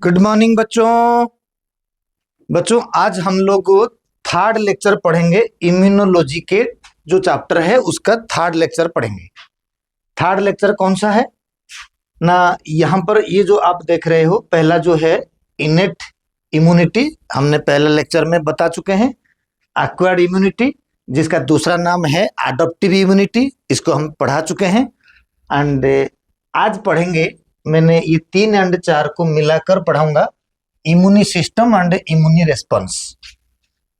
Good morning बच्चों। बच्चों आज हम लोग थर्ड लेक्चर पढ़ेंगे। इम्यूनोलॉजी के जो चैप्टर है उसका थर्ड लेक्चर पढ़ेंगे। थर्ड लेक्चर कौन सा है ना, यहाँ पर ये जो आप देख रहे हो पहला जो है इनेट इम्यूनिटी, हमने पहले लेक्चर में बता चुके हैं। एक्वायर्ड इम्यूनिटी जिसका दूसरा नाम है एडॉप्टिव इम्यूनिटी, इसको हम पढ़ा चुके हैं। एंड आज पढ़ेंगे, मैंने ये 3 एंड 4 को मिलाकर पढ़ाऊंगा, immune system and immune response.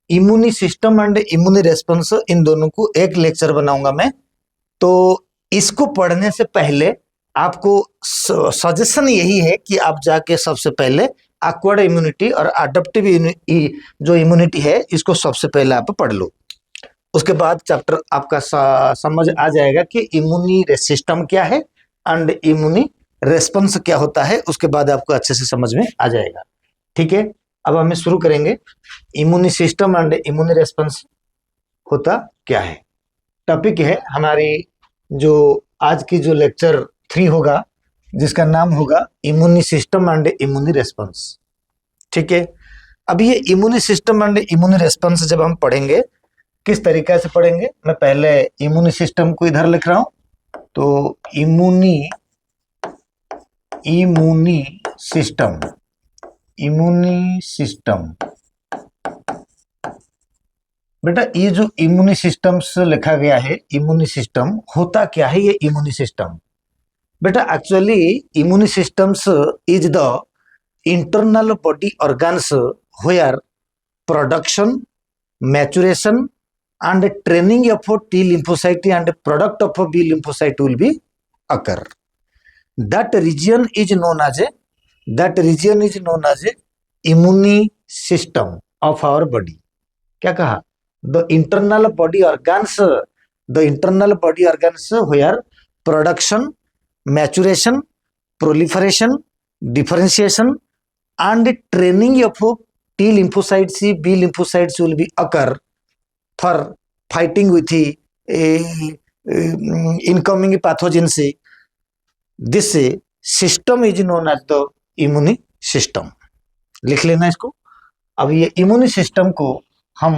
Immune system and immune response, इन दोनों को एक लेक्चर बनाऊंगा मैं। तो इसको पढ़ने से पहले आपको सजेशन यही है कि आप जाके सबसे पहले एक्वायर्ड इम्यूनिटी और एडॉप्टिव जो इम्यूनिटी है इसको सबसे पहले आप पढ़ लो। उसके बाद चैप्टर आपका समझ आ जाएगा कि इम्यूनी सिस्टम क्या है एंड इम्यूनी रेस्पॉन्स क्या होता है। उसके बाद आपको अच्छे से समझ में आ जाएगा। ठीक है, अब हमें शुरू करेंगे। Immune system and immune response होता क्या है, टॉपिक है हमारी जो आज की जो लेक्चर 3 होगा, जिसका नाम होगा immune system and immune response. ठीक है, अब ये immune system and immune response जब हम पढ़ेंगे किस तरीके से पढ़ेंगे, मैं पहले इम्यूनी सिस्टम को इधर लिख रहा हूं। तो इम्यूनी सिस्टम, इम्यूनी सिस्टम, बेटा ये जो इम्यूनी सिस्टम से लिखा गया है, इम्यूनी सिस्टम होता क्या है ये इम्यूनी सिस्टम? बेटा actually immune systems is the internal body organs where production, maturation and training of T lymphocyte and product of B lymphocyte will be occur. That region is known as immune system of our body. क्या कहा? The internal body organs where production, maturation, proliferation, differentiation and training of T lymphocytes, B lymphocytes will be occur for fighting with the incoming pathogens. This system is known as the immune system. लिख लेना इसको। अब ये immune system को हम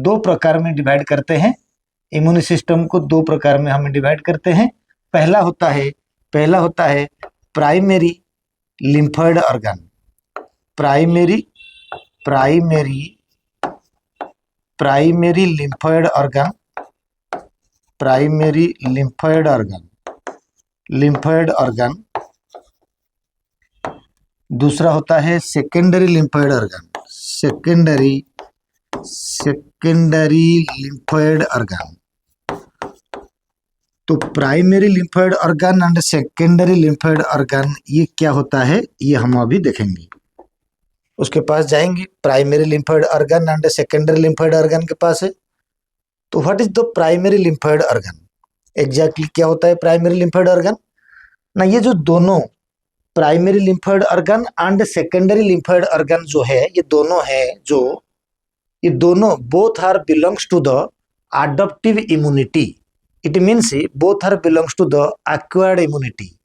2 प्रकार में divide करते हैं। इम्यूनी सिस्टम को 2 प्रकार में हम डिवाइड करते हैं। पहला होता है primary lymphoid organ, primary lymphoid organ. दूसरा होता है secondary lymphoid organ, secondary lymphoid organ. तो primary lymphoid organ and secondary lymphoid organ ये क्या होता है ये हम अभी देखेंगे। उसके पास जाएंगे, primary lymphoid organ and secondary lymphoid organ के पास है। तो what is the primary lymphoid organ? Exactly क्या होता है प्राइमरी लिम्फोइड ऑर्गन ना? ये जो दोनों primary lymphoid organ and secondary lymphoid organ जो है, ये दोनों both are belongs to the adaptive immunity. It means both are belongs to the acquired immunity.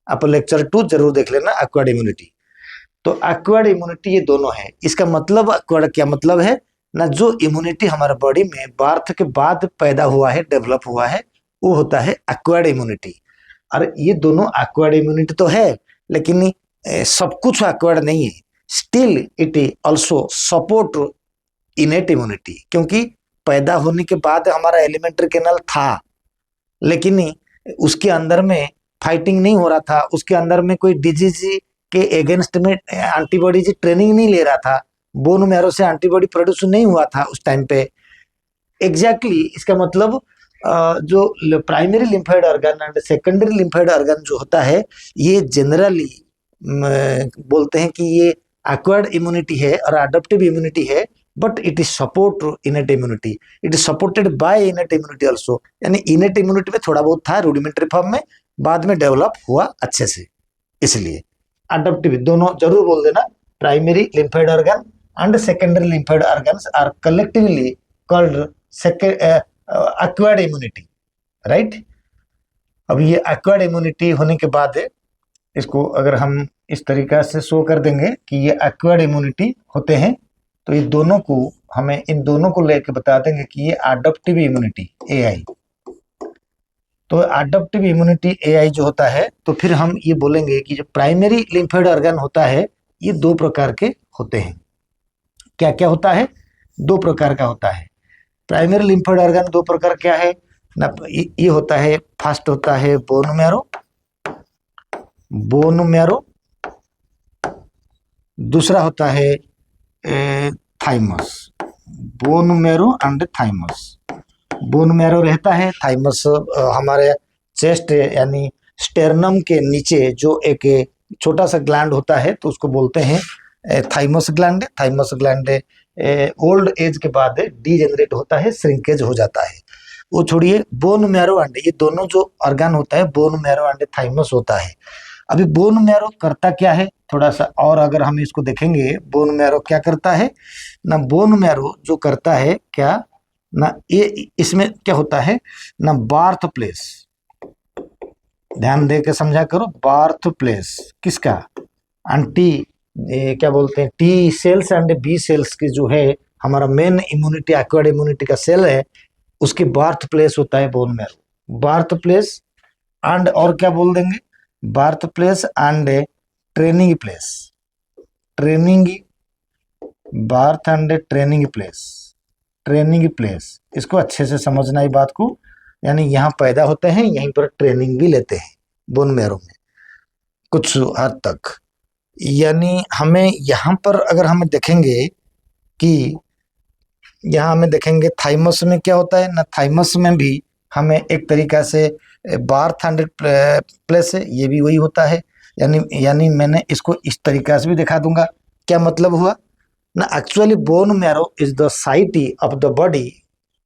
आप लेक्चर 2 जरूर देख लेना, एक्वायर्ड इम्यूनिटी। तो एक्वायर्ड इम्यूनिटी ये दोनों है। इसका मतलब एक्वायर्ड क्या मतलब है ना, जो इम्यूनिटी हमारे बॉडी में बर्थ के बाद पैदा हुआ है, डेवलप हुआ है, वो होता है एक्वायर्ड इम्यूनिटी। और ये दोनों एक्वायर्ड इम्यूनिटी तो है, लेकिन सब कुछ एक्वायर्ड नहीं है। Still it also support innate immunity, क्योंकि पैदा होने के बाद हमारा एलिमेंट्री कैनल था, लेकिन उसके अंदर में फाइटिंग नहीं हो रहा था, उसके अंदर में कोई डिजीज के अगेंस्ट में एंटीबॉडी की ट्रेनिंग नहीं ले रहा था, बोन मैरो से एंटीबॉडी प्रोड्यूस नहीं हुआ था उस टाइम पे। एग्जैक्टली इसका मतलब जो primary lymphoid organ and secondary lymphoid organ जो होता है, ये जनरली बोलते हैं कि ये एक्वायर्ड इम्यूनिटी है और अडॉप्टिव इम्यूनिटी है, but it is support innate immunity, it is supported by innate immunity also. यानी इनेट इम्यूनिटी में थोड़ा बहुत था रूडिमेंटरी फॉर्म में, बाद में डेवलप हुआ अच्छे से। इसलिए अडॉप्टिव दोनों जरूर बोल देना, primary lymphoid organ and secondary lymphoid organs are collectively called acquired immunity, right. अब ये एक्वायर्ड इम्यूनिटी होने के बाद इसको अगर हम इस तरीका से शो कर देंगे कि ये एक्वायर्ड इम्यूनिटी होते हैं, तो ये दोनों को हमें इन दोनों को लेके बता देंगे कि ये अडॉप्टिव इम्यूनिटी एआई। तो अडॉप्टिव इम्यूनिटी एआई जो होता है, तो फिर हम ये बोलेंगे कि जो प्राइमरी लिम्फोइड ऑर्गन होता है ये दो प्रकार के होते हैं। क्या क्या होता है? दो प्रकार का होता है। प्राइमरी लिम्फोइड ऑर्गन दो प्रकार क्या है ना, ये होता है, फर्स्ट होता है बोन मैरो, बोन मैरो, दूसरा होता है thymus, bone marrow and thymus. Bone marrow रहता है, थाइमस हमारे चेस्ट यानी स्टेरनम के नीचे जो एक छोटा सा ग्लैंड होता है, तो उसको बोलते हैं thymus gland. Thymus gland old age के बाद डीजेनरेट होता है, श्रिंकेज हो जाता है। वो छोड़िए, बोन मैरो एंड, ये दोनों जो ऑर्गन होता है बोन मैरो एंड थाइमस होता है। अभी बोन मैरो करता क्या है, थोड़ा सा और अगर हम इसको देखेंगे, बोन मैरो क्या करता है ना, बोन मैरो जो करता है क्या ना, ये इसमें क्या होता है ना, बार्थ प्लेस, ध्यान दे के समझा करो, बार्थ प्लेस किसका, एंटी क्या बोलते हैं, T cells and B cells की जो है हमारा मेन इम्यूनिटी एक्वायर्ड इम्यूनिटी का सेल है, उसकी बार्थ प्लेस होता है bone marrow. Birth place and और क्या बोल देंगे, birth place and training place, training, birth and training place, training place, इसको अच्छे से समझना ही बात को, यानी यहाँ पैदा होते हैं, यहीं पर ट्रेनिंग भी लेते हैं बोन मैरो में कुछ हद तक। यानी हमें यहाँ पर अगर हम देखेंगे कि यहाँ हमें देखेंगे थाइमस में क्या होता है ना, थाइमस में भी हमें एक तरीका से बार्थ एंड प्लेस है, ये भी वही होता है। यानी मैंने इसको इस तरीका से भी दिखा दूंगा। क्या मतलब हुआ ना, actually bone marrow is the site of the body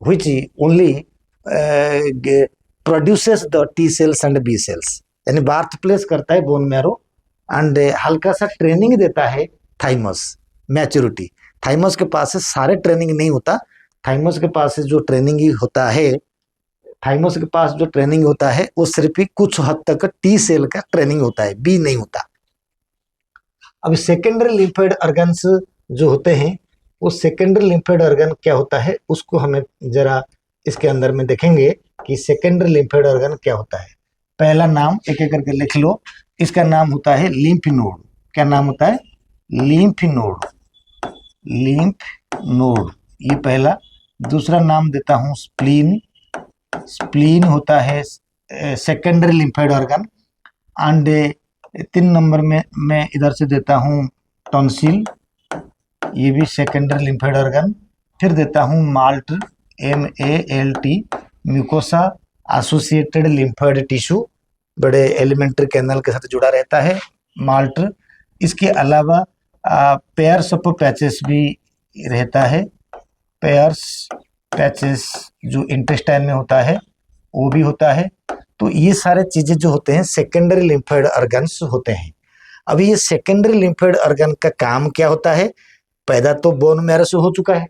which only produces the T cells and B cells, यानी बार्थ प्लेस करता है बोन मैरो एंड हल्का सा ट्रेनिंग देता है थाइमस, मैच्योरिटी। थाइमस के पास से सारे ट्रेनिंग नहीं होता, थाइमस के पास से जो ट्रेनिंग ही होता है, थाइमस के पास जो ट्रेनिंग होता है वो सिर्फ ही कुछ हद तक टी सेल का ट्रेनिंग होता है, बी नहीं होता। अब सेकेंडरी लिम्फोइड ऑर्गन्स जो होते हैं, वो सेकेंडरी लिम्फोइड ऑर्गन क्या होता है, उसको हमें जरा इसके अंदर में देखेंगे कि सेकेंडरी लिम्फोइड ऑर्गन क्या होता है। पहला नाम एक एक करके लिख लो, इसका नाम होता है लिम्फ नोड। क्या नाम होता है? लिम्फ नोड, लिम्फ नोड, ये पहला। दूसरा नाम देता हूँ स्प्लीन, स्प्लीन होता है secondary lymphoid organ. And 3 number में मैं इधर से देता हूँ टॉन्सिल, ये भी सेकेंडरी लिम्फोइड ऑर्गन। फिर देता हूँ malt, MALT, mucosa associated lymphoid tissue, बड़े एलिमेंट्री कैनल के साथ जुड़ा रहता है माल्ट। इसके अलावा पेयर्स ऑफ पैचेस भी रहता है, पेयर्स पैचेस जो इंटेस्टाइन में होता है वो भी होता है। तो ये सारे चीजें जो होते हैं सेकेंडरी लिम्फोइड ऑर्गन्स होते हैं। अभी ये सेकेंडरी लिम्फोइड ऑर्गन का काम क्या होता है, पैदा तो बोन मैरो से हो चुका है,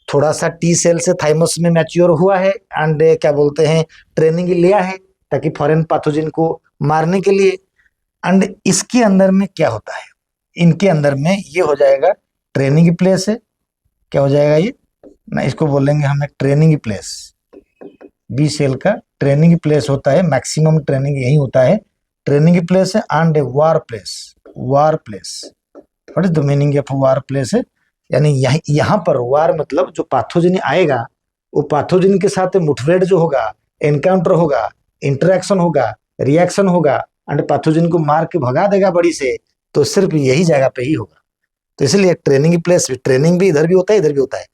थोड़ा सा टी सेल से थाइमस में मैच्योर हुआ है एंड क्या बोलते हैं ट्रेनिंग लिया है ताकि फॉरेन पैथोजन को मारने के लिए। एंड इसके अंदर में क्या होता है, इनके अंदर में ये हो जाएगा ट्रेनिंग प्लेस है। क्या हो जाएगा ये ना, इसको बोलेंगे हमें ट्रेनिंग प्लेस, बी सेल का ट्रेनिंग प्लेस होता है, मैक्सिमम ट्रेनिंग यही होता है, ट्रेनिंग प्लेस है। And war place, war place, what is the meaning of war place है, यानी यहाँ पर वार मतलब जो पैथोजन आएगा वो पैथोजन के साथ मुठभेड़ जो होगा, एनकाउंटर होगा, इंटरेक्शन होगा, रिएक्शन होगा एंड पैथोजन को मार के भगा देगा बड़ी से, तो सिर्फ यही जगह पे ही होगा। तो इसलिए ट्रेनिंग प्लेस, ट्रेनिंग भी इधर भी होता है इधर भी होता है।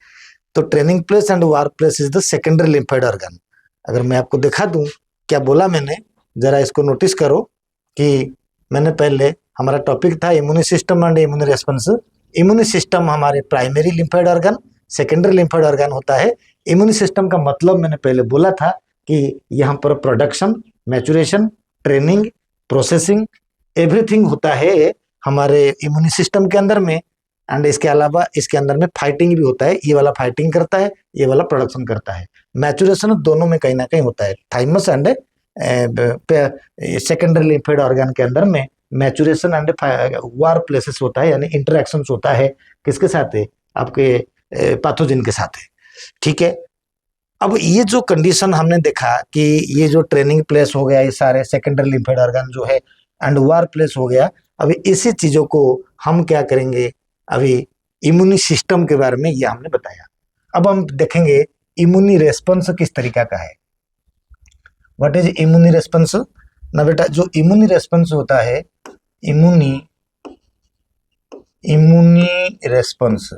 तो training place and war place is the secondary lymphoid organ. अगर मैं आपको दिखा दूं क्या बोला मैंने, जरा इसको नोटिस करो कि मैंने पहले हमारा टॉपिक था immune system and immune response. Immune system हमारे primary lymphoid organ, secondary lymphoid organ होता है। इम्यून सिस्टम का मतलब मैंने पहले बोला था कि यहाँ पर production, maturation, training, processing, everything होता है हमारे इम्यून सिस्टम के अंदर में। एंड इसके अलावा इसके अंदर में फाइटिंग भी होता है, ये वाला फाइटिंग करता है, ये वाला प्रोडक्शन करता है। मैचुरेशन दोनों में कहीं ना कहीं होता है, thymus and secondary lymphoid organ के अंदर में मैचुरेशन एंड वार प्लेसेस होता है, यानी इंटरेक्शन होता है किसके साथ है, आपके पैथोजन के साथ है। ठीक है, अब ये जो कंडीशन हमने देखा कि ये जो ट्रेनिंग प्लेस हो गया, ये सारे सेकेंडरी लिम्फेड ऑर्गन जो है एंड वार प्लेस हो गया। अभी इसी चीजों को हम क्या करेंगे, अभी इम्यूनी सिस्टम के बारे में ये हमने बताया। अब हम देखेंगे इम्यूनी रेस्पॉन्स किस तरीका का है। व्हाट इज इम्यूनी रेस्पॉन्स ना बेटा, जो इम्यूनी रेस्पॉन्स होता है, इम्यूनी रेस्पॉन्स,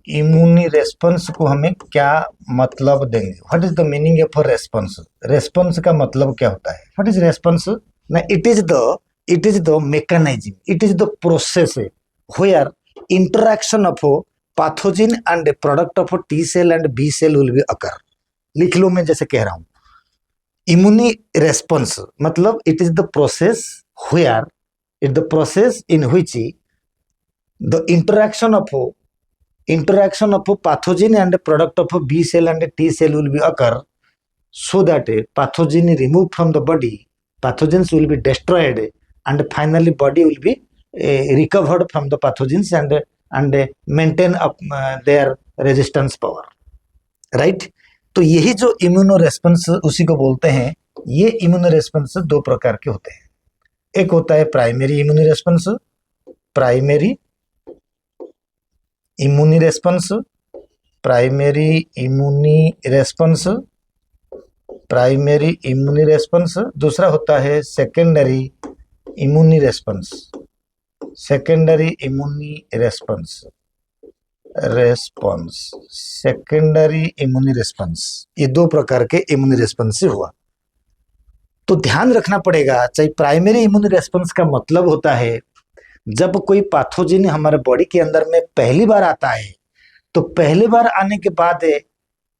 इम्यूनी रेस्पॉन्स को हमें क्या मतलब देंगे, what is the meaning of response, response का मतलब क्या होता है, व्हाट इज रेस्पॉन्स ना, it is the mechanism, it is the process where interaction of pathogen and product of T cell and B cell will be occur. लिख लो, मैं जैसे कह रहा हूं, इम्यूनी रेस्पॉन्स मतलब it is the process where, it the process in which the interaction of pathogen and product of B cell and T cell will be occur, so that pathogen removed from the body, pathogens will be destroyed, and finally body will be recovered from the pathogens and maintain up their resistance power, right? तो यही जो immuno response उसी को बोलते हैं। ये immuno response दो प्रकार के होते हैं, एक होता है primary immuno response, primary immune response, primary immune response, primary immune response. दूसरा होता है secondary immune response, secondary immune response, secondary immune response. ये दो प्रकार के इम्यूनी रेस्पॉन्स से हुआ। तो ध्यान रखना पड़ेगा, चाहे प्राइमरी इम्यूनी रेस्पॉन्स का मतलब होता है जब कोई पैथोजन हमारे बॉडी के अंदर में पहली बार आता है, तो पहली बार आने के बाद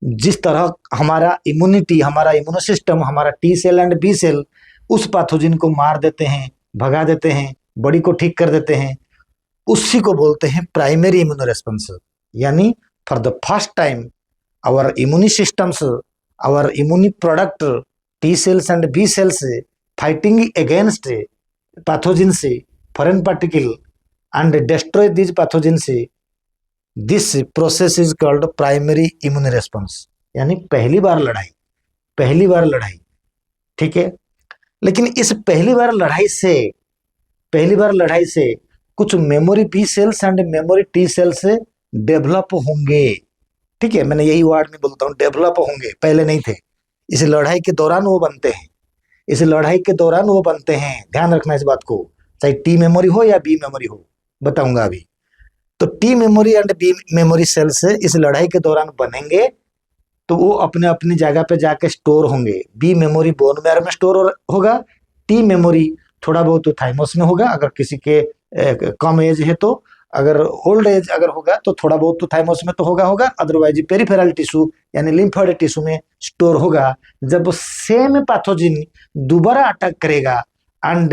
जिस तरह हमारा इम्यूनिटी, हमारा इम्यूनो सिस्टम, हमारा T cell and B cell उस पैथोजन को मार देते हैं, भगा देते हैं, बॉडी को ठीक कर देते हैं, उसी को बोलते हैं प्राइमरी इम्यूनो रेस्पॉन्स। यानी for the first time our immune systems, our immune product T cells and B cells fighting against pathogen foreign particle and destroy these pathogens, this process is called primary immune response। यानी पहली बार लड़ाई, पहली बार लड़ाई, ठीक है। लेकिन इस पहली बार लड़ाई से कुछ memory B cells and memory T cells develop होंगे, ठीक है। मैंने यही वर्ड में बोलता हूँ, डेवलप होंगे, पहले नहीं थे। इस लड़ाई के दौरान वो बनते हैं, इस लड़ाई के दौरान वो बनते हैं। ध्यान रखना इस बात को, चाहे टी मेमोरी हो या बी मेमोरी हो, बताऊंगा अभी। तो T memory and B memory cells इस लड़ाई के दौरान बनेंगे, तो वो अपने अपनी जगह पे जाके स्टोर होंगे। बी मेमोरी बोन मैरो में स्टोर होगा, टी मेमोरी थोड़ा बहुत तो थाइमस में होगा, अगर किसी के कम एज है तो, अगर ओल्ड एज अगर होगा तो थोड़ा बहुत तो थाइमस में तो होगा, अदरवाइज पेरिफेरल टिश्यू यानी लिम्फोइड टिश्यू में स्टोर होगा। जब सेम पैथोजन दोबारा अटैक करेगा, एंड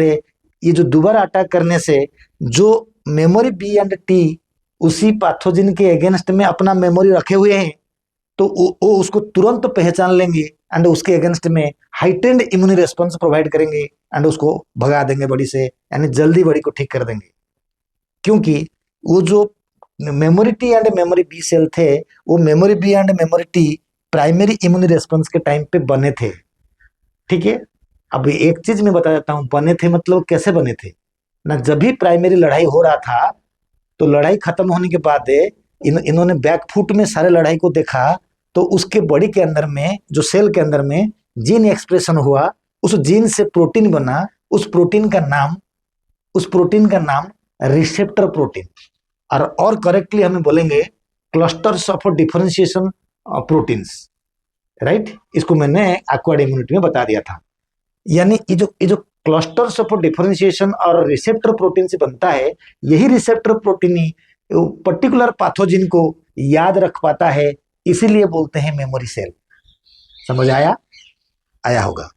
ये जो दोबारा अटैक करने से जो मेमोरी बी एंड टी उसी पैथोजन के अगेंस्ट में अपना मेमोरी रखे हुए हैं, तो वो उसको तुरंत पहचान लेंगे एंड उसके अगेंस्ट में हाइटेंड इम्यूनी रेस्पॉन्स प्रोवाइड करेंगे एंड उसको भगा देंगे बॉडी से, यानी जल्दी बॉडी को ठीक कर देंगे। क्योंकि वो जो memory T and memory B cell थे, वो memory B and memory T primary immune response के टाइम पे बने थे, ठीक है। अब एक चीज मैं बता देता हूं, बने थे मतलब कैसे बने थे ना। जब भी प्राइमरी लड़ाई हो रहा था, तो लड़ाई खत्म होने के बाद इन्होंने बैकफुट में सारे लड़ाई को देखा, तो उसके बॉडी के अंदर में, जो सेल के अंदर में जीन एक्सप्रेशन हुआ, उस जीन से प्रोटीन बना, उस प्रोटीन का नाम रिसेप्टर प्रोटीन, और करेक्टली हमें बोलेंगे clusters of differentiation proteins, right. इसको मैंने एक्वायर्ड इम्यूनिटी में बता दिया था। यानी ये जो क्लस्टर्स ऑफ डिफरेंशिएशन और रिसेप्टर प्रोटीन से बनता है, यही रिसेप्टर प्रोटीन ही पर्टिकुलर पैथोजन को याद रख पाता है, इसीलिए बोलते हैं मेमोरी सेल। समझ आया होगा।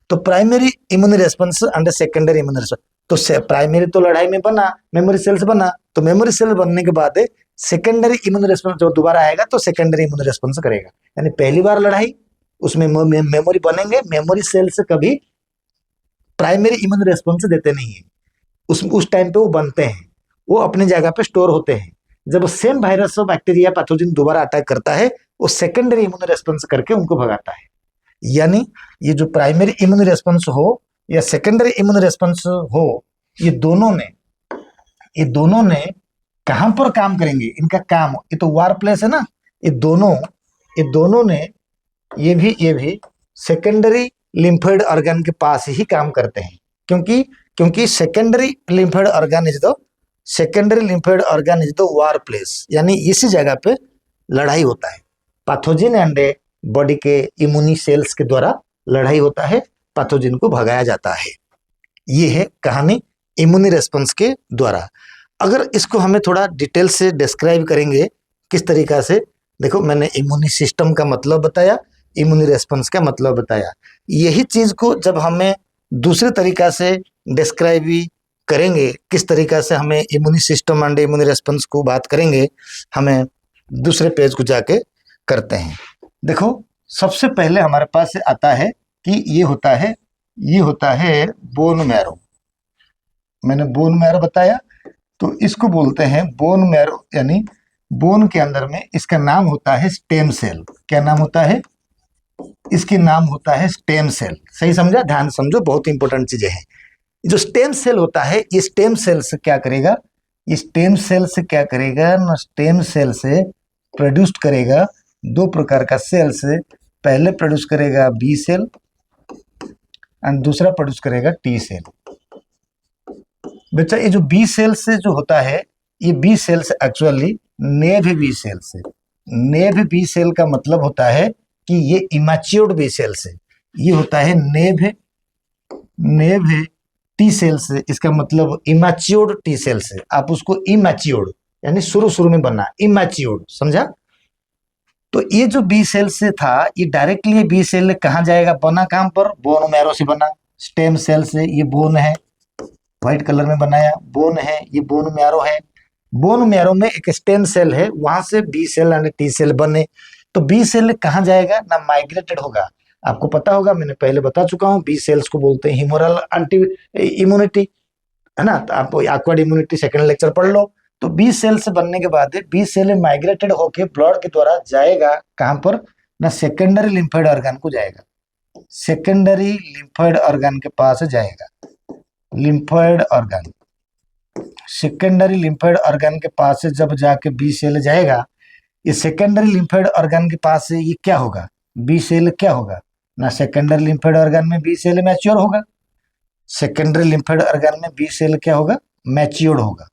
तो primary immune response and secondary immune response, तो प्राइमरी तो लड़ाई में बना, मेमोरी सेल्स बना, तो मेमोरी सेल बनने के बाद सेकेंडरी इम्यून रेस्पॉन्स जब दोबारा आएगा तो सेकेंडरी इम्यून रेस्पॉन्स करेगा। यानी पहली बार लड़ाई, उसमें मेमोरी बनेंगे, मेमोरी सेल से कभी प्राइमरी इम्यून रेस्पॉन्स देते नहीं है। उस टाइम पे वो बनते हैं, वो अपनी जगह पे स्टोर होते हैं। जब सेम वायरस और बैक्टीरिया पैथोजन दोबारा अटैक करता है, वो सेकेंडरी इम्यून रेस्पॉन्स करके उनको भगाता है। यानी ये जो प्राइमरी इम्यून रेस्पॉन्स हो या सेकेंडरी इम्यून रेस्पॉन्स हो, ये दोनों ने कहां पर काम करेंगे, इनका काम, ये तो वार प्लेस है ना, ये दोनों ने ये भी सेकेंडरी लिम्फोइड ऑर्गन के पास ही काम करते हैं। क्योंकि secondary lymphoid organ is the war place, यानी इसी जगह पे लड़ाई होता है। पैथोजन एंड बॉडी के इम्यूनी सेल्स के द्वारा लड़ाई होता है, पैथोजन को भगाया जाता है। ये है कहानी इम्यूनी रेस्पॉन्स के द्वारा। अगर इसको हमें थोड़ा डिटेल से डिस्क्राइब करेंगे किस तरीका से, देखो मैंने इम्यूनी सिस्टम का मतलब बताया, इम्यूनी रेस्पॉन्स का मतलब बताया। यही चीज को जब हमें दूसरे तरीका से डिस्क्राइब भी करेंगे, किस तरीका से हमें immune system and immune response को बात करेंगे, हमें दूसरे पेज को जाके करते हैं। देखो सबसे पहले हमारे पास आता है कि ये होता है बोन मैरो। मैंने बोन मैरो बताया, तो इसको बोलते हैं बोन मैरो, यानी बोन के अंदर में इसका नाम होता है स्टेम सेल। क्या नाम होता है? इसके नाम होता है स्टेम सेल। सही समझा? ध्यान समझो, बहुत इंपॉर्टेंट चीजें हैं। जो स्टेम सेल होता है, ये स्टेम सेल से क्या करेगा, ना स्टेम सेल से प्रोड्यूस करेगा दो प्रकार का सेल से। पहले प्रोड्यूस करेगा बी सेल एंड दूसरा प्रोड्यूस करेगा टी सेल। बच्चा ये जो बी सेल से जो होता है, ये बी सेल से एक्चुअली नेव बी सेल से, नेव बी सेल का मतलब होता है कि ये इमैच्योर्ड बी सेल से, ये होता है नेव टी सेल से, इसका मतलब इमैच्योर्ड टी सेल से। आप उसको इमैच्योर्ड यानी शुरू में बना, इमैच्योर्ड, समझा? तो ये जो बी सेल से था, ये डायरेक्टली बी सेल कहाँ जाएगा, बना कहाँ पर, बोन मैरो से बना। स्टेम सेल से, ये बोन है, व्हाइट कलर में बनाया, बोन है, ये बोन मैरो है। बोन मैरो में एक स्टेम सेल है, वहां से B cell and T cell बने। तो बी सेल कहाँ जाएगा ना, माइग्रेटेड होगा। आपको पता होगा, मैंने पहले बता चुका हूँ, बी सेल्स को बोलते हैं ह्यूमरल एंटी इम्यूनिटी, है ना। तो आप एक्वायर्ड इम्यूनिटी सेकंड लेक्चर पढ़ लो। तो बी सेल से बनने के बाद बी सेल माइग्रेटेड होके ब्लड के द्वारा जाएगा कहां पर ना, सेकेंडरी लिम्फोइड ऑर्गन को जाएगा, सेकेंडरी लिम्फोइड ऑर्गन के पास जाएगा। Lymphoid organ, secondary lymphoid organ के पास से जब जाके बी सेल जाएगा, ये सेकेंडरी लिम्फोइड ऑर्गन के पास से ये क्या होगा, बी सेल क्या होगा ना, सेकेंडरी लिम्फोइड ऑर्गन में बी सेल मैच्योर होगा। सेकेंडरी लिम्फोइड ऑर्गन में बी सेल क्या होगा, मैच्योर्ड होगा।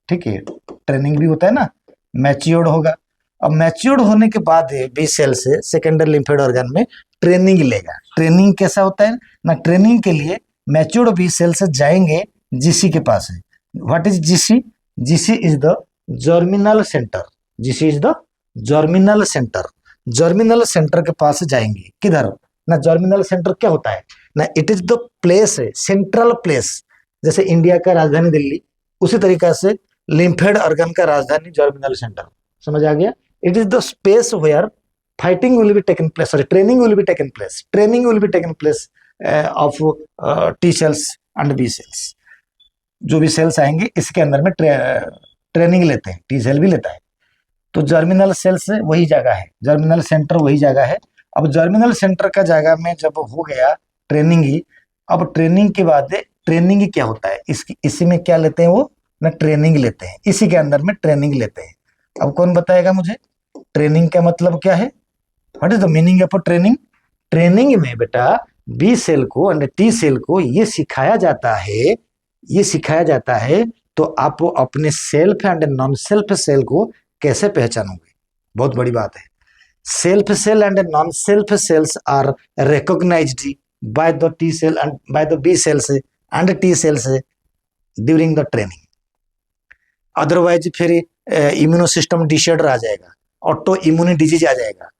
ठीक है, ट्रेनिंग भी होता है ना, मैच्योर्ड होगा। अब मैच्योर्ड होने के बाद बी सेल से सेकेंडरी लिम्फोइड ऑर्गन में ट्रेनिंग लेगा। ट्रेनिंग कैसा होता है ना, ट्रेनिंग के लिए मैच्योर्ड बी सेल से जाएंगे जीसी के पास है। What is GC? GC is the germinal centre. GC is the germinal centre. Germinal centre के पास जाएंगे, किधर ना, जर्मिनल सेंटर क्या होता है ना, इट इज द प्लेस है, सेंट्रल प्लेस। जैसे इंडिया का राजधानी दिल्ली, उसी तरीका से लिम्फोइड ऑर्गन का राजधानी जर्मिनल सेंटर। समझ आ गया? It is the space where fighting will be taken place, sorry training will be taken place, training will be taken place of T cells and B cells. जो भी sales आएंगे इसके अंदर में ट्रेनिंग लेते हैं, टी सेल भी लेता है। तो जर्मिनल सेल से वही जगह है, जर्मिनल सेंटर वही जगह है। अब जर्मिनल सेंटर का जगह में जब हो गया ट्रेनिंग ही, अब ट्रेनिंग के बाद ट्रेनिंग क्या होता है, इसी में क्या लेते हैं वो ना, ट्रेनिंग लेते हैं, इसी के अंदर में ट्रेनिंग लेते हैं। अब कौन बताएगा मुझे ट्रेनिंग का मतलब क्या है, what is the meaning of training? Training में बेटा बी सेल को एंड टी सेल को ये सिखाया जाता है, तो आप अपने self and non self cell को कैसे पहचानोगे, बहुत बड़ी बात है। Self cell and non self cells are recognized by the T cell and by the B cells and T cells during the training. Otherwise फिर इम्यूनो सिस्टम डिसऑर्डर आ जाएगा, ऑटो इम्यूनी डिजीज आ जाएगा।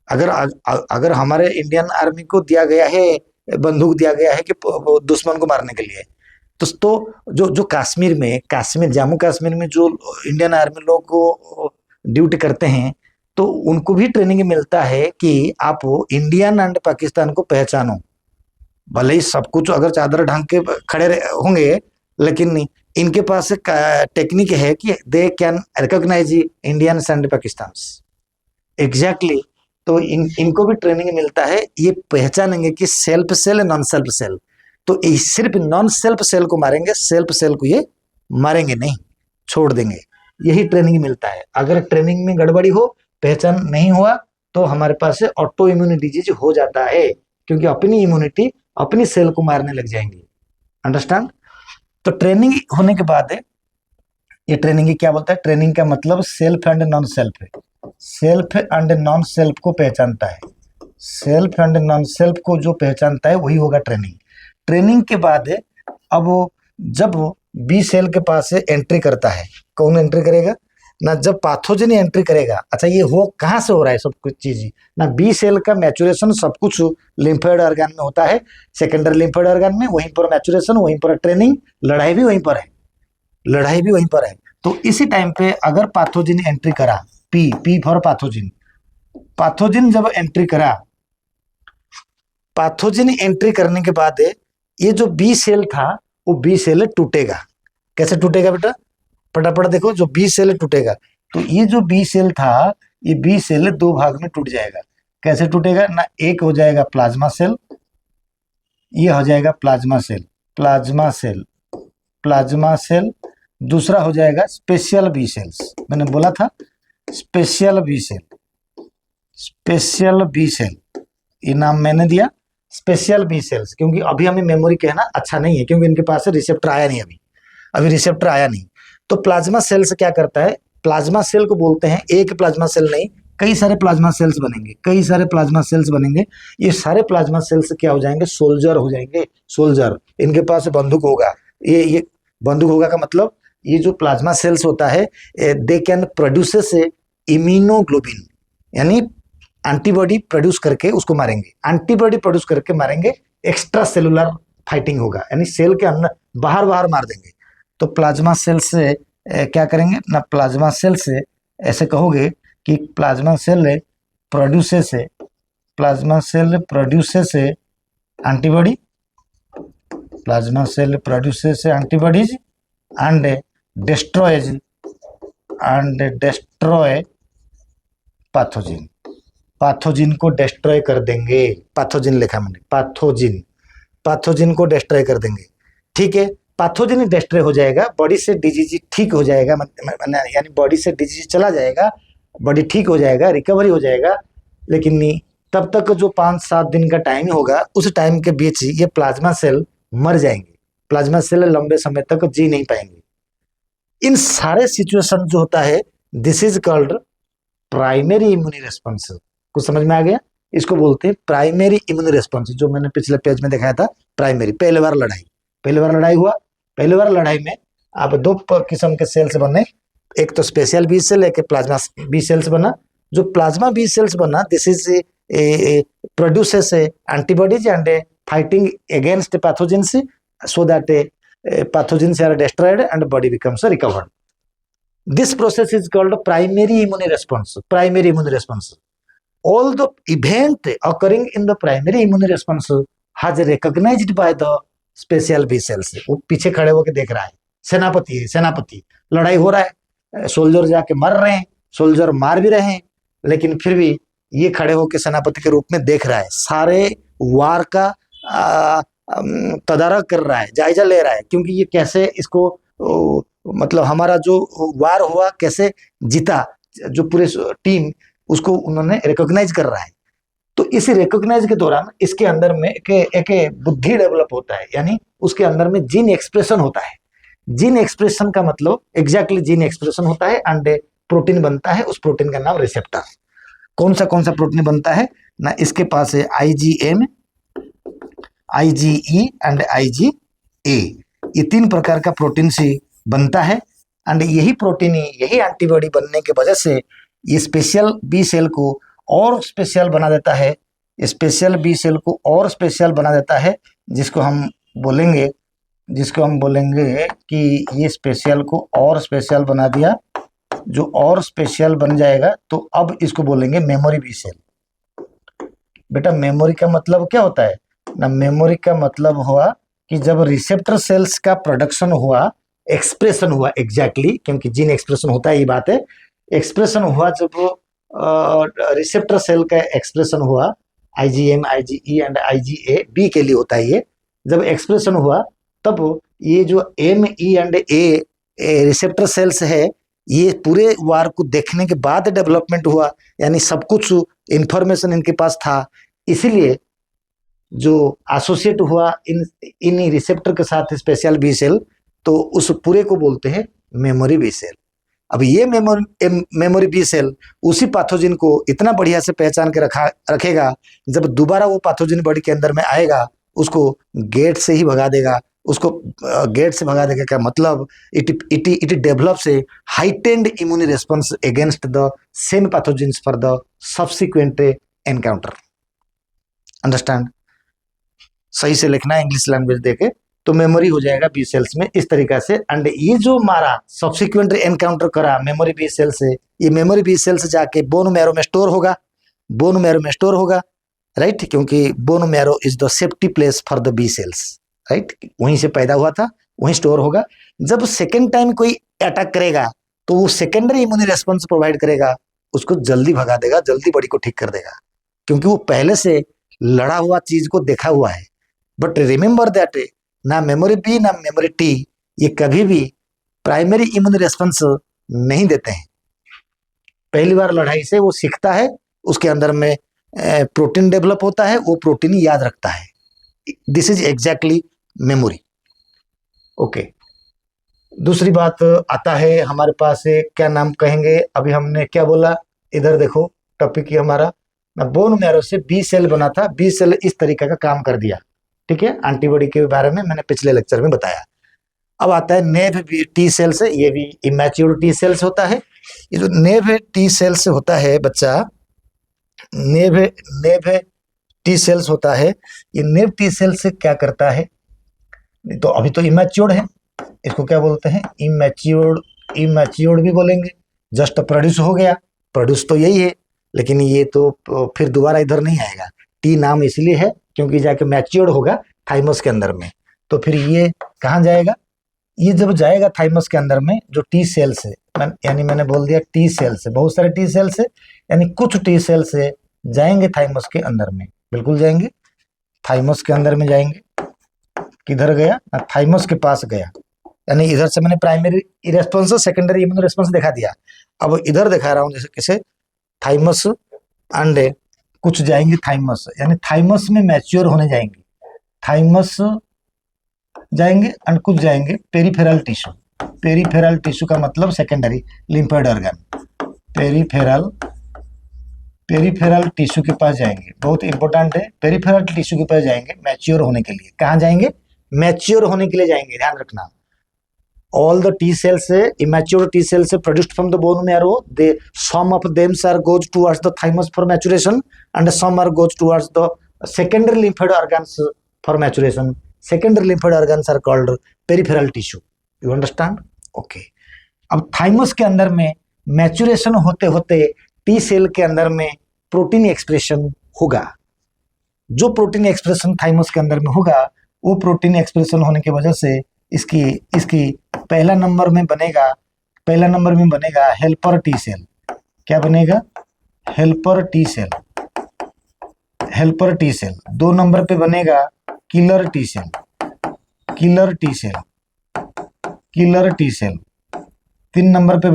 अगर हमारे इंडियन आर्मी को दिया गया है, बंदूक दिया गया है कि दुश्मन को मारने के लिए, तो जो कश्मीर जम्मू कश्मीर में जो इंडियन आर्मी लोग को ड्यूटी करते हैं, तो उनको भी ट्रेनिंग मिलता है कि आप इंडियन एंड पाकिस्तान को पहचानो। भले ही सब कुछ अगर चादर ढंग के खड़े होंगे, लेकिन नहीं, इनके पास एक टेक्निक है कि they can recognize Indians and Pakistans. Exactly. तो इनको भी ट्रेनिंग मिलता है, ये पहचानेंगे कि self cell non self cell. तो सिर्फ नॉन सेल्फ सेल को मारेंगे, सेल्फ सेल को ये मारेंगे नहीं, छोड़ देंगे। यही ट्रेनिंग मिलता है। अगर ट्रेनिंग में गड़बड़ी हो, पहचान नहीं हुआ, तो हमारे पास से ऑटो इम्यून डिजीज हो जाता है, क्योंकि अपनी इम्यूनिटी अपनी सेल को मारने लग जाएंगी। अंडरस्टैंड? तो ट्रेनिंग होने के बाद ये ट्रेनिंग क्या बोलता है? ट्रेनिंग का मतलब सेल्फ एंड नॉन सेल्फ है। सेल्फ एंड नॉन सेल्फ को पहचानता है। सेल्फ एंड नॉन सेल्फ को जो पहचानता है वही होगा ट्रेनिंग। ट्रेनिंग के बाद अब जब बी सेल के पास से एंट्री करता है, कौन एंट्री करेगा ना? जब पैथोजन एंट्री करेगा। अच्छा, ये हो कहाँ से हो रहा है सब कुछ चीज ना? बी सेल का मैचुरेशन सब कुछ लिम्फोइड ऑर्गन में होता है, सेकेंडरी लिम्फोइड ऑर्गन में, वहीं पर मैचुरेशन, वहीं पर ट्रेनिंग, लड़ाई भी वहीं पर है, लड़ाई भी वहीं पर है। तो इसी टाइम पे अगर पैथोजन एंट्री करा, पी फॉर पैथोजन, पैथोजन जब एंट्री करा, पैथोजन एंट्री करने के बाद ये जो बी सेल था वो बी सेल टूटेगा। कैसे टूटेगा बेटा? फटाफट देखो। जो बी सेल टूटेगा, तो ये जो बी सेल था, ये बी सेल दो भाग में टूट जाएगा। कैसे टूटेगा ना? एक हो जाएगा प्लाज्मा सेल, ये हो जाएगा plasma cell, plasma cell, plasma cell. दूसरा हो जाएगा स्पेशल बी सेल्स। मैंने बोला था special B cell, special B cell, ये नाम मैंने दिया स्पेशल बी सेल्स, क्योंकि अभी हमें मेमोरी कहना अच्छा नहीं है, क्योंकि इनके पास रिसेप्टर आया नहीं, अभी रिसेप्टर आया नहीं। तो प्लाज्मा सेल से क्या करता है? प्लाज्मा सेल को बोलते हैं, एक प्लाज्मा सेल नहीं, कई सारे प्लाज्मा सेल्स बनेंगे, कई सारे प्लाज्मा सेल्स बनेंगे। ये सारे प्लाज्मा सेल्स क्या हो जाएंगे? सोल्जर हो जाएंगे, सोल्जर। इनके पास बंदूक होगा। ये बंदूक होगा का मतलब, ये जो प्लाज्मा सेल्स होता है, दे कैन प्रोड्यूसेस इम्यूनोग्लोबिन, यानी एंटीबॉडी प्रोड्यूस करके उसको मारेंगे, एंटीबॉडी प्रोड्यूस करके मारेंगे। एक्स्ट्रा सेलुलर फाइटिंग होगा, यानी सेल के अंदर बाहर बाहर मार देंगे। तो प्लाज्मा सेल से क्या करेंगे ना? प्लाज्मा सेल से ऐसे कहोगे कि प्लाज्मा सेल प्रोड्यूसेस है, plasma cell produces antibody, plasma cell produces antibodies and destroys and destroy pathogen. Pathogen को डिस्ट्रॉय कर देंगे। पैथोजिन लिखा मैंने, पैथोजिन, पैथोजिन को डिस्ट्रॉय कर देंगे। ठीक है, पैथोजिन डिस्ट्रॉय हो जाएगा, बॉडी से डिजीज ठीक हो जाएगा, यानी बॉडी से डिजीज चला जाएगा, बॉडी ठीक हो जाएगा, रिकवरी हो जाएगा। लेकिन नहीं, तब तक जो 5-7 दिन का टाइम होगा, उस टाइम के बीच ये प्लाज्मा सेल मर जाएंगे। प्लाज्मा सेल लंबे समय तक जी नहीं पाएंगे। इन सारे सिचुएशन जो होता है, this is called primary immune response. कुछ समझ में आ गया? इसको बोलते हैं प्राइमरी इम्यून रेस्पॉन्स, जो मैंने पिछले पेज में दिखाया था। प्राइमरी, पहले बार लड़ाई, पहली बार लड़ाई हुआ, पहली बार लड़ाई में अब दो किस्म के सेल्स बने, एक तो स्पेशल बी सेल, एक प्लाज्मा बी सेल्स बना। जो प्लाज्मा बी सेल्स बना, this is produces antibodies and fighting against pathogens, so that pathogens are destroyed and body becomes recovered. This process is called primary immune response. Primary immune response. All the event occurring in the primary immune response has recognized by the special B cells. वो पीछे खड़े होकर देख रहा है, सेनापति है, सेनापति, लड़ाई हो रहा है, सोल्जर जाके मर रहे हैं, सोल्जर मार भी रहे हैं, लेकिन फिर भी ये खड़े होकर सेनापति के रूप में देख रहा है, सारे वार का तदारक कर रहा है, जायजा ले रहा है, क्योंकि ये कैसे इसको मतलब हमारा जो वार हुआ कैसे जीता, जो पूरे टीम उसको उन्होंने रिकॉग्नाइज कर रहा है। तो इस रिकॉग्नाइज के दौरान इसके अंदर में एक बुद्धि डेवलप होता है, यानी उसके अंदर में जीन एक्सप्रेशन होता है। जीन एक्सप्रेशन का मतलब एग्जैक्टली जीन एक्सप्रेशन होता है एंड प्रोटीन बनता है, उस प्रोटीन का नाम रिसेप्टर। कौन सा प्रोटीन बनता है ना? इसके पास है IgM, IgE एंड IgA। ये 3 प्रकार का प्रोटीन से बनता है एंड यही प्रोटीन, यही एंटीबॉडी बनने के वजह से ये स्पेशल बी सेल को और स्पेशल बना देता है, स्पेशल बी सेल को और स्पेशल बना देता है, जिसको हम बोलेंगे कि ये स्पेशल को और स्पेशल बना दिया। जो और स्पेशल बन जाएगा तो अब इसको बोलेंगे मेमोरी बी सेल। बेटा मेमोरी का मतलब क्या होता है ना? मेमोरी का मतलब हुआ कि जब रिसेप्टर सेल्स का प्रोडक्शन हुआ, एक्सप्रेशन हुआ एग्जैक्टली, क्योंकि जीन एक्सप्रेशन होता है, ये बात है, एक्सप्रेशन हुआ जब रिसेप्टर सेल का एक्सप्रेशन हुआ, IgM, IgE and IgA B के लिए होता है ये, जब एक्सप्रेशन हुआ तब ये जो M, E and A receptor cells है, ये पूरे वार को देखने के बाद डेवलपमेंट हुआ, यानी सब कुछ इंफॉर्मेशन इनके पास था, इसीलिए जो एसोसिएट हुआ इन रिसेप्टर के साथ स्पेशल बी सेल, तो उस पूरे को बोलते हैं मेमोरी बी सेल। अब ये मेमोरी बी सेल उसी पैथोजन को इतना बढ़िया से पहचान के रखेगा, जब दोबारा वो पैथोजन बॉडी के अंदर में आएगा उसको गेट से ही भगा देगा, उसको गेट से भगा देगा का मतलब it develops A heightened immune response against the same pathogens for the subsequent encounter. Understand? सही से लिखना है इंग्लिश लैंग्वेज देके, तो मेमोरी हो जाएगा बी सेल्स में इस तरीका से। एंड ये जो हमारा सब्सिक्वेंट एनकाउंटर करा मेमोरी बी सेल से, ये मेमोरी बी सेल से जाके बोन मैरो में स्टोर होगा, बोन मैरो में स्टोर होगा, राइट, क्योंकि bone marrow is the safety place for the B cells, right, वहीं से पैदा हुआ था, वहीं स्टोर होगा। जब सेकेंड टाइम कोई अटैक करेगा तो वो सेकेंडरी इम्यून रेस्पॉन्स प्रोवाइड करेगा, उसको जल्दी भगा देगा, जल्दी बॉडी को ठीक कर देगा, क्योंकि वो पहले से लड़ा हुआ चीज को देखा हुआ है। बट रिमेंबर दैट ना मेमोरी बी ना मेमोरी टी ये कभी भी प्राइमरी इम्यून रेस्पॉन्स नहीं देते हैं। पहली बार लड़ाई से वो सीखता है, उसके अंदर में प्रोटीन डेवलप होता है, वो प्रोटीन याद रखता है। This is exactly memory. Okay, दूसरी बात आता है हमारे पास क्या नाम कहेंगे, अभी हमने क्या बोला, इधर देखो टॉपिक ही हमारा बोन मैरो से बी सेल बना था, बी सेल इस तरीके का काम कर दिया, ठीक है, एंटीबॉडी के बारे में मैंने पिछले लेक्चर में बताया। अब आता है नेव टी सेल से, ये भी इमैच्योर टी सेल्स होता है। ये जो नेव टी सेल्स होता है बच्चा, नेव टी सेल्स होता है, ये नेव टी सेल से क्या करता है, तो अभी तो इमैच्योर्ड है, इसको क्या बोलते हैं, इमैच्योर्ड भी बोलेंगे, जस्ट प्रोड्यूस हो गया, प्रोड्यूस तो यही है, लेकिन ये तो फिर दोबारा इधर नहीं आएगा। टी नाम इसलिए है क्योंकि जाके मैच्योर्ड होगा थाइमस के अंदर में, तो फिर ये कहाँ जाएगा, ये जब जाएगा थाइमस के अंदर में, जो टी सेल्स है, यानी मैंने बोल दिया टी सेल्स है, बहुत सारे टी सेल्स है, यानी कुछ टी सेल्स है जाएंगे थाइमस के अंदर में, बिल्कुल जाएंगे थाइमस के अंदर में जाएंगे। किधर गया, थाइमस के पास गया, यानी इधर से मैंने primary response secondary immune response दिखा दिया, अब इधर दिखा रहा हूँ जैसे किसे थाइमस एंड कुछ जाएंगे थाइमस, यानी थाइमस में मैच्योर होने जाएंगे, थाइमस जाएंगे एंड कुछ जाएंगे पेरिफेरल टिश्यू, पेरिफेरल टिश्यू का मतलब secondary lymphoid organ, peripheral tissue के पास जाएंगे, बहुत इंपॉर्टेंट है, पेरिफेरल टिश्यू के पास जाएंगे मैच्योर होने के लिए। कहाँ जाएंगे, मैच्योर होने के लिए जाएंगे, ध्यान रखना। All the T cells, immature T cells produced from the bone marrow, some of them goes towards the thymus for maturation, and some goes towards the secondary lymphoid organs for maturation. Secondary lymphoid organs are called peripheral tissue. You understand? Okay. अब thymus के अंदर में maturation होते होते T cell के अंदर में protein expression होगा। जो प्रोटीन एक्सप्रेशन थाइमस के अंदर में होगा, वो प्रोटीन एक्सप्रेशन होने की वजह से इसकी पहला नंबर में बनेगा हेल्पर टी सेल। क्या बनेगा, helper T cell. Helper T cell 2 number पे बनेगा killer T cell, killer T cell, killer T cell. 3 number पे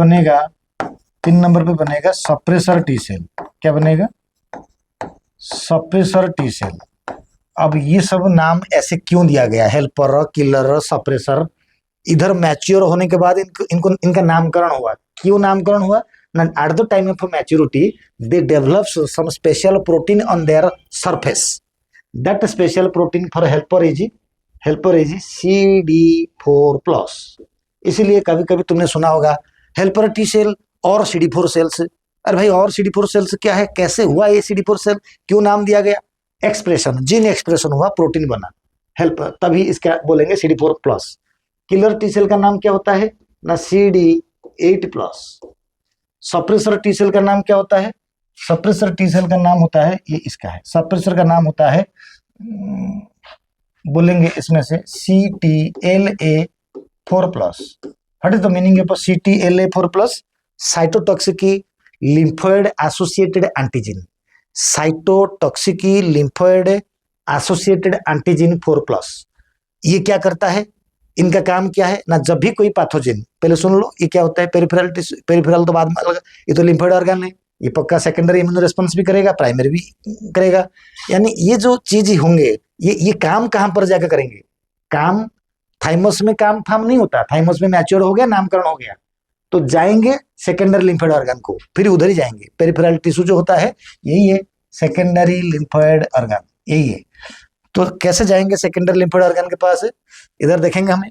बनेगा सप्रेसर टी सेल। क्या बनेगा, सप्रेसर टी सेल। अब ये सब नाम ऐसे क्यों दिया गया, हेल्पर, किलर, सप्रेसर, इधर मैच्योर होने के बाद इनका नामकरण हुआ। क्यों नामकरण हुआ, at the time of maturity they develop some special protein on their surface, that special protein for helper is CD4+। इसीलिए कभी कभी तुमने सुना होगा हेल्पर टी सेल और CD4 सेल्स। अरे भाई, और CD4 सेल्स क्या है, कैसे हुआ ये CD4 सेल, क्यों नाम दिया गया, एक्सप्रेशन, जीन एक्सप्रेशन हुआ, प्रोटीन बना, हेल्प, तभी इसका बोलेंगे CD4+। किलर टी सेल का नाम क्या होता है ना, CD8+। सप्रेसर टी सेल का नाम क्या होता है, सप्रेसर टी सेल का नाम होता है, ये इसका है, सप्रेसर का नाम होता है बोलेंगे इसमें से CTLA4+। What is the meaning of CTLA4+? Cytotoxic lymphoid associated antigen, cytotoxic lymphoid associated antigen 4+। ये क्या करता है, इनका काम क्या है ना, जब भी कोई पैथोजन, पहले सुन लो ये क्या होता है, पेरिफेरल तो बाद में अलग, ये तो लिम्फोइड ऑर्गन है, ये पक्का सेकेंडरी इम्यूनो रिस्पॉन्स भी करेगा, प्राइमरी भी करेगा। यानी ये जो चीज होंगे ये काम कहां पर जाकर करेंगे, काम थाइमस में काम फार्म नहीं होता, थाइमस में मैच्योर हो गया, नामकरण हो गया, तो जाएंगे सेकेंडरी लिम्फोइड ऑर्गन को, फिर उधर ही जाएंगे। पेरिफेरल टिश्यू जो होता है यही है सेकेंडरी लिम्फोइड ऑर्गन, यही है। तो कैसे जाएंगे सेकेंडरी लिम्फोइड ऑर्गन के पास, इधर देखेंगे हमें।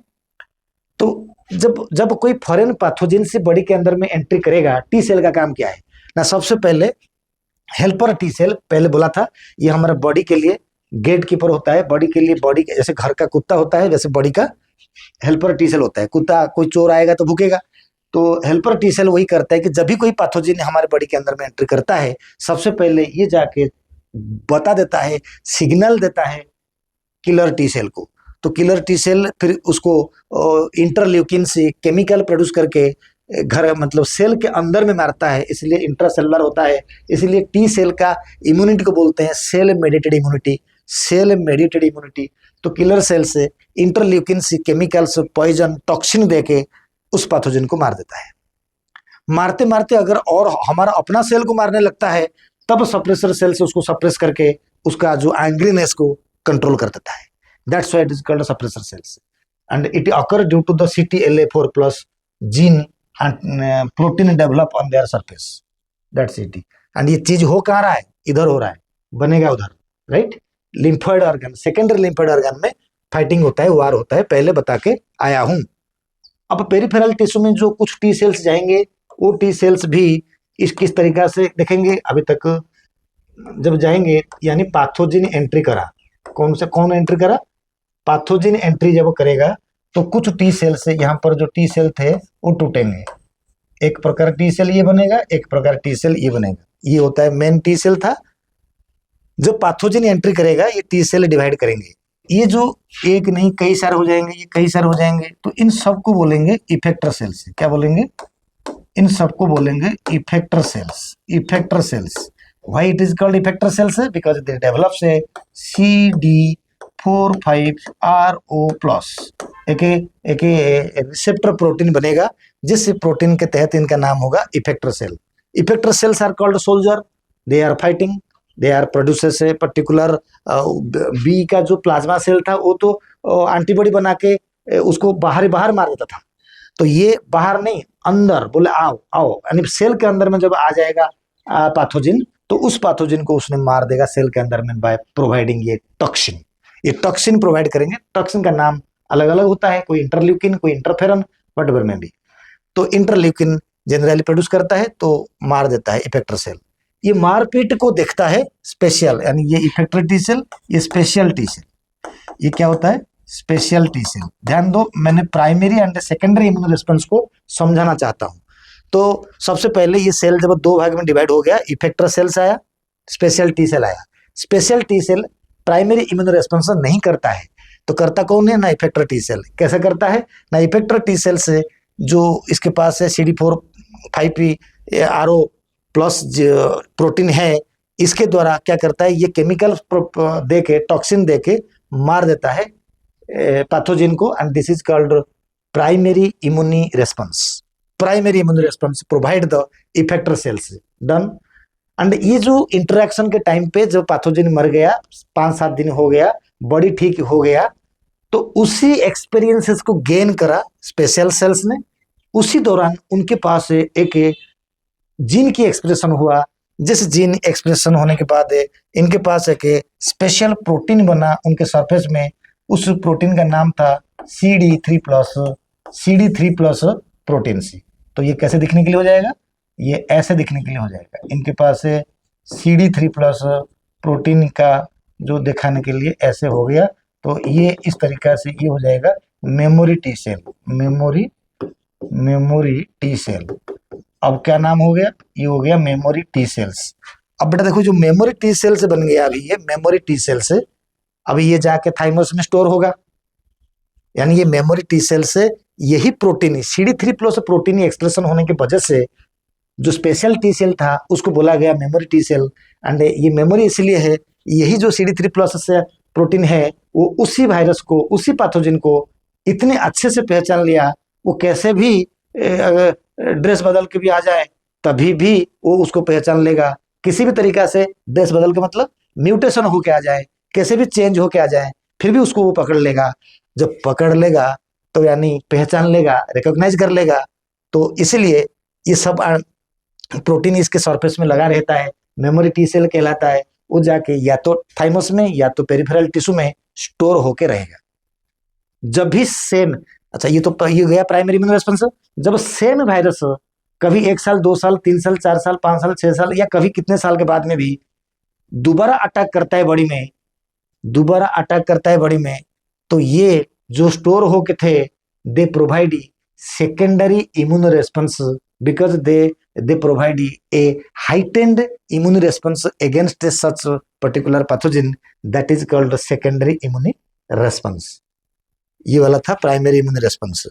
तो जब जब कोई फॉरेन पैथोजन से बॉडी के अंदर में एंट्री करेगा, टी सेल का काम क्या है ना, सबसे पहले हेल्पर टी सेल, पहले बोला था ये हमारा बॉडी के लिए गेट कीपर होता है, बॉडी के लिए, बॉडी जैसे घर का कुत्ता होता है वैसे बॉडी का हेल्पर टी सेल होता है। कुत्ता, कोई चोर आएगा तो भूकेगा, तो हेल्पर टी सेल वही करता है कि जब भी कोई पैथोजन हमारे बॉडी के अंदर में एंट्री करता है, सबसे पहले ये जाके बता देता है, सिग्नल देता है किलर टी सेल को। तो किलर टी सेल फिर उसको इंटरल्यूकिन से केमिकल प्रोड्यूस करके घर मतलब सेल के अंदर में मारता है, इसलिए इंट्रासेलुलर होता है। इसलिए टी सेल का इम्यूनिटी को बोलते हैं cell mediated immunity, cell mediated immunity. तो किलर सेल से इंटरल्यूकिन से केमिकल्स, पॉइजन, टॉक्सिन देके उस पैथोजन को मार देता है। मारते मारते अगर और हमारा अपना सेल को मारने लगता है, तब सप्रेसर सेल से उसको सप्रेस करके उसका जो एंग्रीनेस को कंट्रोल कर देता है। That's why it is called suppressor cells, and it occur due to the CTLA4+ gene and protein develop on their surface, that's it. And ये चीज हो कहाँ रहा है, इधर हो रहा है, बनेगा उधर, right. Lymphoid organ, secondary lymphoid organ में फाइटिंग होता है, वार होता है, पहले बता के आया हूं। अब पेरिफेरल टिश्यू में जो कुछ टी सेल्स जाएंगे, वो टी सेल्स भी इस किस तरीका से देखेंगे। अभी तक जब जाएंगे यानी पैथोजन एंट्री करा, कौन एंट्री करा, पैथोजन एंट्री जब करेगा तो कुछ टी सेल से यहाँ पर जो टी सेल थे वो टूटेंगे, एक प्रकार टी सेल ये बनेगा, एक प्रकार टी सेल ये बनेगा। ये होता है मेन टी सेल था। जो पैथोजन एंट्री करेगा ये टी सेल डिवाइड करेंगे, ये जो एक नहीं कई सारे हो जाएंगे, ये कई सारे हो जाएंगे, तो इन सबको बोलेंगे इफेक्टर सेल्स। क्या बोलेंगे, इन सबको बोलेंगे effector cells. Effector cells, why it is called effector cells, because they develops a CD4-5RO+, एक रिसेप्टर प्रोटीन बनेगा, जिस प्रोटीन के तहत इनका नाम होगा effector cell. Effector cells are called soldier, they are fighting, they are produces a particular. B का जो प्लाज्मा सेल था वो तो एंटीबॉडी बना के उसको बाहर मार देता था, तो ये बाहर नहीं अंदर बोले आओ आओ, यानी सेल के अंदर में जब आ जाएगा पैथोजन, तो उस पैथोजन को उसने मार देगा सेल के अंदर में बाय प्रोवाइडिंग ये टॉक्सिन। ये टॉक्सिन प्रोवाइड करेंगे, टॉक्सिन का नाम अलग अलग होता है, कोई इंटरल्यूकिन, कोई इंटरफेरन, व्हाटएवर में भी। तो इंटरल्यूकिन जनरली प्रोड्यूस करता है तो मार देता है इफेक्टर सेल। ये मारपीट को देखता है स्पेशल, यानी ये इफेक्टर टी सेल, ये स्पेशल टी सेल। ये क्या होता है, स्पेशल टी सेल। ध्यान दो, मैंने primary and secondary immuno response को समझाना चाहता हूं। तो सबसे पहले ये सेल जब दो भाग में डिवाइड हो गया, इफेक्टर सेल्स आया, स्पेशल टी सेल आया। Special T cell primary immuno response नहीं करता है, तो करता कौन है ना, इफेक्टर टी सेल। कैसे करता है ना, इफेक्टर टी सेल से जो इसके पास है CD4-5RO+ प्रोटीन है, इसके द्वारा क्या करता है, ये केमिकल दे के, टॉक्सिन दे के मार देता है पैथोजन को, and this is called primary immune response. Primary immune response provide the effector cells, done. And ये जो इंटरेक्शन के टाइम पे जब पैथोजन मर गया, 5-7 दिन हो गया, बॉडी ठीक हो गया, तो उसी एक्सपीरियंसेस को गेन करा स्पेशल सेल्स ने। उसी दौरान उनके पास एक जीन की एक्सप्रेशन हुआ, जिस जीन एक्सप्रेशन होने के बाद इनके पास एक स्पेशल प्रोटीन बना उनके सरफेस में। उस प्रोटीन का नाम था CD3+ प्रोटीन सी। तो ये कैसे दिखने के लिए हो जाएगा, ये ऐसे दिखने के लिए हो जाएगा। इनके पास CD3+ प्रोटीन का जो दिखाने के लिए ऐसे हो गया, तो ये इस तरीका से ये हो जाएगा memory T cell. Memory T cell. अब क्या नाम हो गया, ये हो गया मेमोरी टी सेल्स। अब बेटा देखो, जो मेमोरी टी सेल से बन गया अभी, ये मेमोरी टी सेल से अभी ये जाके थाइमस में स्टोर होगा, यानी ये मेमोरी टी सेल से यही प्रोटीन CD3+ से प्रोटीन एक्सप्रेशन होने की वजह से जो स्पेशल टी सेल था उसको बोला गया मेमोरी टी सेल। एंड ये मेमोरी इसलिए है, यही जो CD3+ से प्रोटीन है वो उसी वायरस को, उसी पैथोजन को इतने अच्छे से पहचान लिया, वो कैसे भी ड्रेस बदल के भी आ जाए तभी भी वो उसको पहचान लेगा। किसी भी तरीका से ड्रेस बदल के मतलब म्यूटेशन होके आ जाए, कैसे भी चेंज होके आ जाए, फिर भी उसको वो पकड़ लेगा। जब पकड़ लेगा तो यानी पहचान लेगा, रिकॉग्नाइज कर लेगा। तो इसलिए ये सब प्रोटीन इसके सरफेस में लगा रहता है, मेमोरी टी सेल कहलाता है। वो जाके या तो थाइमस में या तो पेरिफेरल टिश्यू में स्टोर होके रहेगा। जब भी सेम, अच्छा ये तो ये गया प्राइमरी इम्यून रेस्पॉन्स। जब सेम वायरस कभी 1 साल 2 साल 3 साल 4 साल 5 साल 6 साल या कभी कितने साल के बाद में भी दोबारा अटैक करता है बॉडी में, दोबारा अटैक करता है बॉडी में, तो ये जो स्टोर होके थे they provide secondary immune response because they provide a heightened immune response against such particular pathogen that is called secondary immune response। ये वाला था प्राइमरी इम्यून रेस्पॉन्स।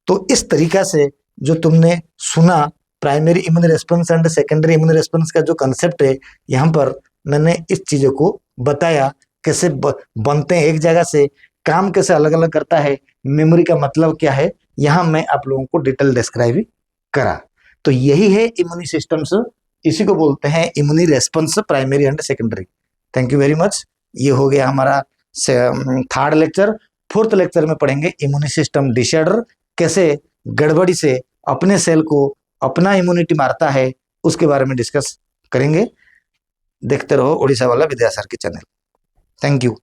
तो इस तरीका से जो तुमने सुना primary immune response and secondary immune response का जो कंसेप्ट है, यहाँ पर मैंने इस चीजों को बताया कैसे बनते हैं, एक जगह से काम कैसे अलग अलग करता है, मेमोरी का मतलब क्या है, यहाँ मैं आप लोगों को डिटेल डिस्क्राइब करा। तो यही है इम्यूनी सिस्टम्स, इसी को बोलते हैं immune response primary and secondary. Thank you very much. ये हो गया हमारा 3rd लेक्चर। 4th लेक्चर में पढ़ेंगे इम्यूनी सिस्टम डिसऑर्डर, कैसे गड़बड़ी से अपने सेल को अपना इम्यूनिटी मारता है, उसके बारे में डिस्कस करेंगे। देखते रहो ओडिशा वाला विद्यासार के चैनल। Thank you.